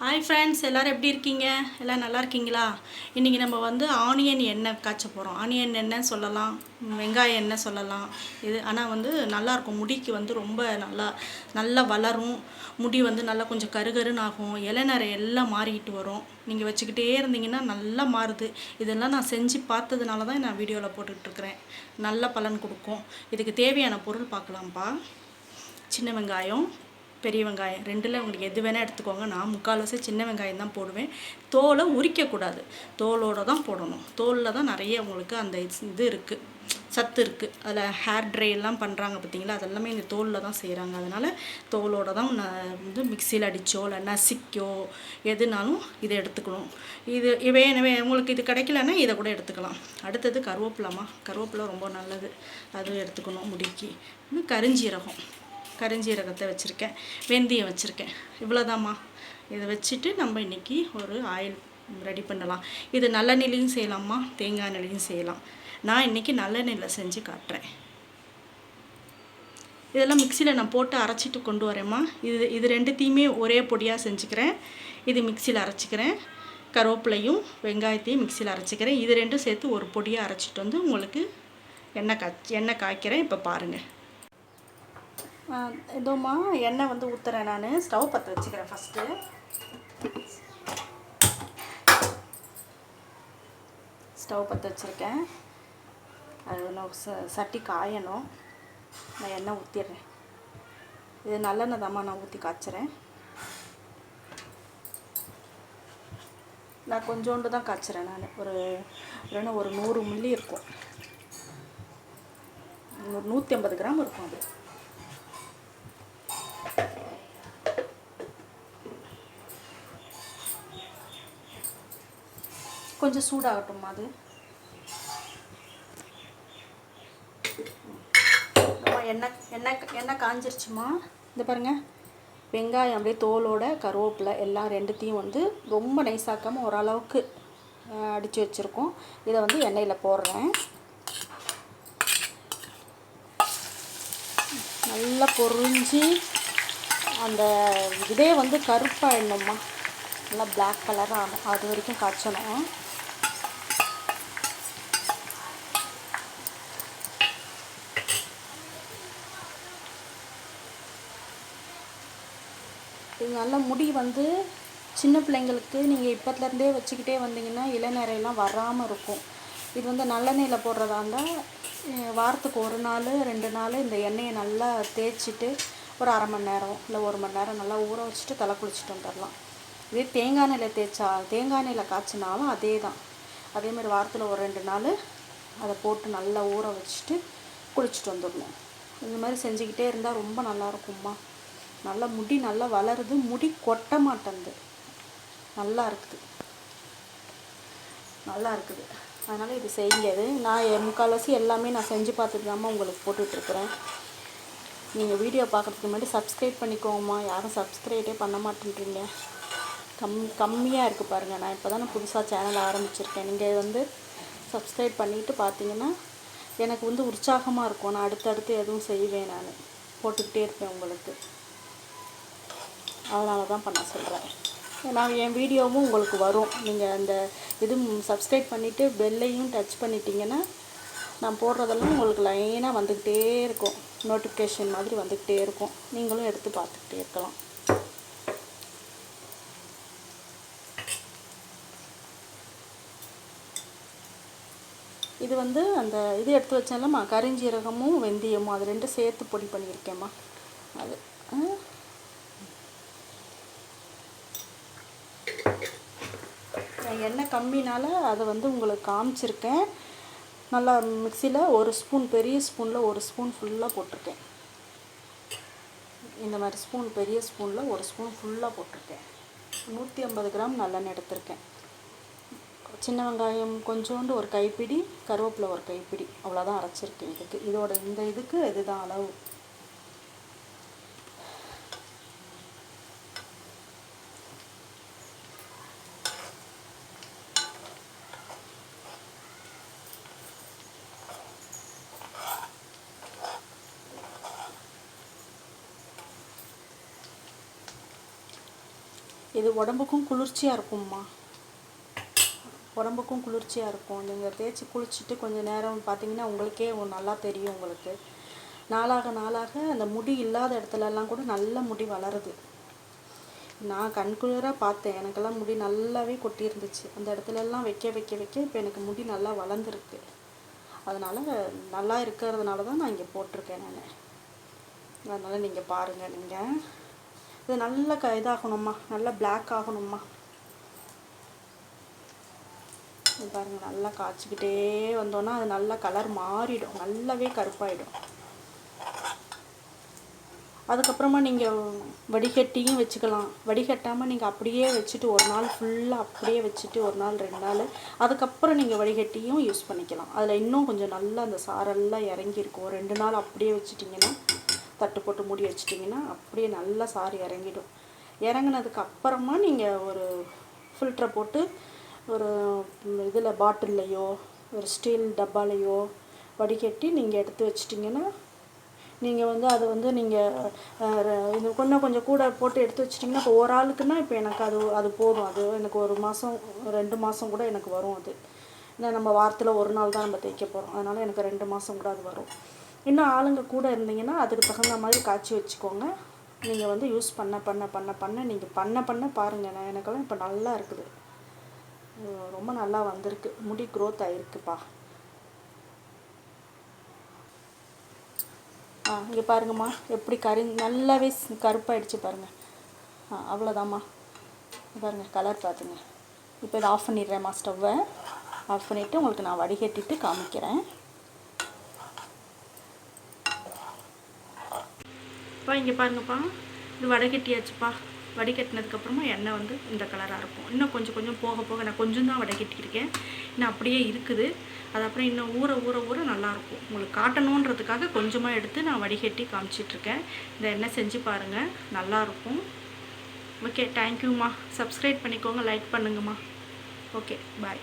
Hi friends, எல்லோரும் எப்படி இருக்கீங்க? எல்லாம் நல்லா இருக்கீங்களா? இன்றைக்கி நம்ம வந்து ஆனியன் எண்ணெய் காய்ச்ச போகிறோம். ஆனியன் எண்ணெய் சொல்லலாம், வெங்காய எண்ணெய் சொல்லலாம். இது ஆனால் வந்து நல்லாயிருக்கும். முடிக்கு வந்து ரொம்ப நல்லா வளரும். முடி வந்து நல்லா கொஞ்சம் கருகருன்னு ஆகும். இளநரை எல்லாம் மாறிக்கிட்டு வரும். நீங்கள் வச்சுக்கிட்டே இருந்தீங்கன்னா நல்லா மாறுது. இதெல்லாம் நான் செஞ்சு பார்த்ததுனால தான் நான் வீடியோவில் போட்டுட்ருக்குறேன். நல்ல பலன் கொடுக்கும். இதுக்கு தேவையான பொருள் பார்க்கலாம்ப்பா. சின்ன வெங்காயம், பெரிய வெங்காயம் ரெண்டில் உங்களுக்கு எது வேணால் எடுத்துக்கோங்க. நான் முக்கால்வாசி சின்ன வெங்காயம் தான் போடுவேன். தோலை உரிக்கக்கூடாது, தோலோடு தான் போடணும். தோலில் தான் நிறைய உங்களுக்கு அந்த இது இருக்குது, சத்து இருக்குது. அதில் ஹேர் ட்ரை எல்லாம் பண்ணுறாங்க பார்த்தீங்களா, அதெல்லாமே இந்த தோலில் தான் செய்கிறாங்க. அதனால் தோலோடு தான் வந்து மிக்சியில் அடித்தோ இல்லை நசிக்கோ எதுனாலும் இதை எடுத்துக்கணும். இது உங்களுக்கு இது கிடைக்கலன்னா இதை கூட எடுத்துக்கலாம். அடுத்தது கருவேப்பிலை ரொம்ப நல்லது, அதுவும் எடுத்துக்கணும் முடிக்கு. இது கரிஞ்சீரகத்தை வச்சுருக்கேன், வெந்தயம் வச்சுருக்கேன். இவ்வளோதாம்மா. இதை வச்சுட்டு நம்ம இன்றைக்கி ஒரு ஆயில் ரெடி பண்ணலாம். இது நல்லெண்ணெயிலையும் செய்யலாம்மா, தேங்காய் எண்ணெயிலையும் செய்யலாம். நான் இன்றைக்கி நல்லெண்ணெயில் செஞ்சு காட்டுறேன். இதெல்லாம் மிக்சியில் நான் போட்டு அரைச்சிட்டு கொண்டு வரேம்மா. இது ரெண்டுத்தையுமே ஒரே பொடியாக செஞ்சுக்கிறேன். இது மிக்சியில் அரைச்சிக்கிறேன். கருவேப்பிலையும் வெங்காயத்தையும் மிக்சியில் அரைச்சிக்கிறேன். இது ரெண்டும் சேர்த்து ஒரு பொடியாக அரைச்சிட்டு வந்து உங்களுக்கு எண்ணெய் காய்க்கிறேன். இப்போ பாருங்கள். இதோம்மா எண்ணெய் வந்து ஊற்றுறேன். நான் ஸ்டவ் பற்ற வச்சுக்கிறேன். ஃபஸ்ட்டு ஸ்டவ் பற்ற வச்சுருக்கேன். அது நான் சட்டி காயணும். நான் எண்ணெய் ஊற்றிடுறேன். இது நல்லெண்ணெய் தாம்மா, நான் ஊற்றி காய்ச்சுறேன். நான் கொஞ்சோண்டு தான் காய்ச்சுறேன். நான் ஒரு 100 மில்லி இருக்கும், 150 கிராம் இருக்கும். அது கொஞ்சம் சூடாகட்டும். அது எண்ணெய் காஞ்சிருச்சுமா. இந்த பாருங்கள், வெங்காயம் அப்படியே தோலோட, கருவேப்பிலை எல்லாம் ரெண்டுத்தையும் வந்து ரொம்ப நைஸாக்காமல் ஓரளவுக்கு அடித்து வச்சுருக்கோம். இதை வந்து எண்ணெயில் போடுறேன். நல்லா பொரிஞ்சு அந்த இதே வந்து கருப்பாயிடணும்மா, நல்லா பிளாக் கலராக ஆகும். அது வரைக்கும் காய்ச்சணும். இது நல்ல முடி வந்து சின்ன பிள்ளைங்களுக்கு நீங்கள் இப்போத்துலேருந்தே வச்சுக்கிட்டே வந்தீங்கன்னா இளநரையெல்லாம் வராமல் இருக்கும். இது வந்து நல்லெண்ணெயில் போடுறதா இருந்தால் வாரத்துக்கு 1 நாள் 2 நாள் இந்த எண்ணெயை நல்லா தேய்ச்சிட்டு ஒரு அரை மணி நேரம் இல்லை 1 மணி நேரம் நல்லா ஊற வச்சுட்டு தலை குளிச்சுட்டு வந்துடலாம். இதே தேங்காய் எண்ணெயில் காய்ச்சினாலும் அதே மாதிரி வாரத்தில் ஒரு 2 நாள் அதை போட்டு நல்லா ஊற வச்சுட்டு குளிச்சுட்டு வந்துடணும். இந்த மாதிரி செஞ்சுக்கிட்டே இருந்தால் ரொம்ப நல்லாயிருக்கும்மா. நல்லா முடி நல்லா வளருது, முடி கொட்ட மாட்டேங்குது, நல்லா இருக்குது. அதனால் இது செய்யாது. நான் முக்கால்வாசி எல்லாமே நான் செஞ்சு பார்த்துட்டு தாம்மா உங்களுக்கு போட்டுட்ருக்குறேன். நீங்கள் வீடியோ பார்க்குறதுக்கு முன்னாடி சப்ஸ்கிரைப் பண்ணிக்கோங்கம்மா. யாரும் சப்ஸ்கிரைபே பண்ண மாட்டேன்றீங்க. கம்மியாக இருக்குது பாருங்கள். நான் இப்போ தானே புதுசாக சேனல் ஆரம்பிச்சிருக்கேன். நீங்கள் வந்து சப்ஸ்கிரைப் பண்ணிவிட்டு பார்த்தீங்கன்னா எனக்கு வந்து உற்சாகமாக இருக்கும். நான் அடுத்தடுத்து எதுவும் செய்வேன், நான் போட்டுக்கிட்டே இருப்பேன் உங்களுக்கு. அதனால தான் பண்ண சொல்கிறேன். நான் என் வீடியோவும் உங்களுக்கு வரும். நீங்கள் அந்த சப்ஸ்கிரைப் பண்ணிவிட்டு பெல்லையும் டச் பண்ணிட்டீங்கன்னா நான் போடுறதெல்லாம் உங்களுக்கு லைனாக வந்துக்கிட்டே இருக்கும், நோட்டிஃபிகேஷன் மாதிரி வந்துக்கிட்டே இருக்கும். நீங்களும் எடுத்து பார்த்துக்கிட்டே இருக்கலாம். இது வந்து அந்த இது எடுத்து வச்சேன்லம்மா, கரிஞ்சீரகமும் வெந்தயமும் அது ரெண்டும் சேர்த்து பொடி பண்ணியிருக்கேம்மா. அது எண்ணெய் கம்மினால் அதை வந்து உங்களுக்கு காமிச்சிருக்கேன். நல்லா மிக்சியில் ஒரு ஸ்பூன், பெரிய ஸ்பூனில் ஒரு ஸ்பூன் ஃபுல்லாக போட்டிருக்கேன். இந்த மாதிரி பெரிய ஸ்பூனில் ஒரு ஸ்பூன் ஃபுல்லாக போட்டிருக்கேன். 150 கிராம் நல்லெண்ணெய் எடுத்திருக்கேன். சின்ன வெங்காயம் கொஞ்சோண்டு ஒரு கைப்பிடி, கருவேப்பிலை ஒரு கைப்பிடி, அவ்வளோதான் அரைச்சிருக்கேன். இதுக்கு இதுதான் அளவு. இது உடம்புக்கும் குளிர்ச்சியாக இருக்கும்மா, உடம்புக்கும் குளிர்ச்சியாக இருக்கும். நீங்கள் தேய்ச்சி குளிச்சுட்டு கொஞ்சம் நேரம் பார்த்தீங்கன்னா உங்களுக்கே நல்லா தெரியும். உங்களுக்கு நாளாக நாளாக அந்த முடி இல்லாத இடத்துலலாம் கூட நல்ல முடி வளருது. நான் கண்குளிராக பார்த்தேன். எனக்கெல்லாம் முடி நல்லாவே கொட்டி இருந்துச்சு. அந்த இடத்துலலாம் வைக்க வைக்க வைக்க இப்போ எனக்கு முடி நல்லா வளர்ந்துருக்கு. அதனால் நல்லா இருக்கிறதுனால தான் நான் இங்கே போட்டிருக்கேன் நான். அதனால் நீங்கள் பாருங்கள். நீங்கள் இது நல்ல இதாகணும்மா, நல்லா பிளாக் ஆகணும்மா. பாருங்கள், நல்லா காய்ச்சிக்கிட்டே வந்தோன்னா அது நல்லா கலர் மாறிடும், நல்லாவே கருப்பாயிடும். அதுக்கப்புறமா நீங்கள் வடிகட்டியும் வச்சுக்கலாம். வடிகட்டாமல் நீங்கள் அப்படியே வச்சுட்டு ஒரு நாள் ஃபுல்லாக அப்படியே வச்சுட்டு ஒரு நாள் 2 நாள் அதுக்கப்புறம் நீங்கள் வடிகட்டியும் யூஸ் பண்ணிக்கலாம். அதில் இன்னும் கொஞ்சம் நல்லா அந்த சாரெல்லாம் இறங்கியிருக்கும். 2 நாள் அப்படியே வச்சுட்டிங்கன்னா, தட்டு போட்டு மூடி வச்சிட்டிங்கன்னா அப்படியே நல்லா சாறு இறங்கிடும். இறங்கினதுக்கு அப்புறமா நீங்கள் ஒரு ஃபில்டரை போட்டு ஒரு இதில் பாட்டில்லையோ ஒரு ஸ்டீல் டப்பாலையோ வடிகட்டி நீங்கள் எடுத்து வச்சிட்டிங்கன்னா, நீங்கள் அதை நீங்கள் இது கொஞ்சம் கூட போட்டு எடுத்து வச்சிட்டிங்கன்னா, இப்போ ஒரு ஆளுக்குன்னா இப்போ எனக்கு அது போதும். அது எனக்கு 1 மாதம் 2 மாதம் கூட எனக்கு வரும். அது ஏன்னா நம்ம வாரத்தில் ஒரு நாள் தான் நம்ம தேய்க்க போகிறோம். அதனால் எனக்கு 2 மாதம் கூட அது வரும். இன்னும் ஆளுங்க கூட இருந்தீங்கன்னா அதுக்கு தகுந்த மாதிரி காய்ச்சி வச்சுக்கோங்க. நீங்கள் யூஸ் பண்ண நீங்கள் பண்ண பாருங்கள். எனக்கெல்லாம் இப்போ நல்லா இருக்குது, ரொம்ப நல்லா வந்திருக்கு, முடி க்ரோத் ஆகிருக்குப்பா. இங்கே பாருங்கம்மா, எப்படி நல்லாவே கருப்பாயிடுச்சு பாருங்கள். அவ்வளோதாம்மா, பாருங்கள் கலர் பார்த்துங்க. இப்போ இதை ஆஃப் பண்ணிடுறேன்மா. ஸ்டவ்வை ஆஃப் பண்ணிவிட்டு உங்களுக்கு நான் வடிகட்டிட்டு காமிக்கிறேன். இங்கே பாருங்கப்பா, இது வடிகட்டியாச்சுப்பா. வடிகட்டினதுக்கப்புறமா எண்ணெய் இந்த கலராக இருக்கும். இன்னும் கொஞ்சம் போக போக நான் கொஞ்சம் தான் வடிகட்டியிருக்கேன், இன்னும் அப்படியே இருக்குது. அது அப்புறம் இன்னும் ஊற நல்லாயிருக்கும். உங்களுக்கு காட்டணுன்றதுக்காக கொஞ்சமாக எடுத்து நான் வடிகட்டி காமிச்சிட்ருக்கேன். இந்த எண்ணெய் செஞ்சு பாருங்கள், நல்லாயிருக்கும். ஓகே, தேங்க்யூம்மா. சப்ஸ்கிரைப் பண்ணிக்கோங்க, லைக் பண்ணுங்கம்மா. ஓகே, பாய்.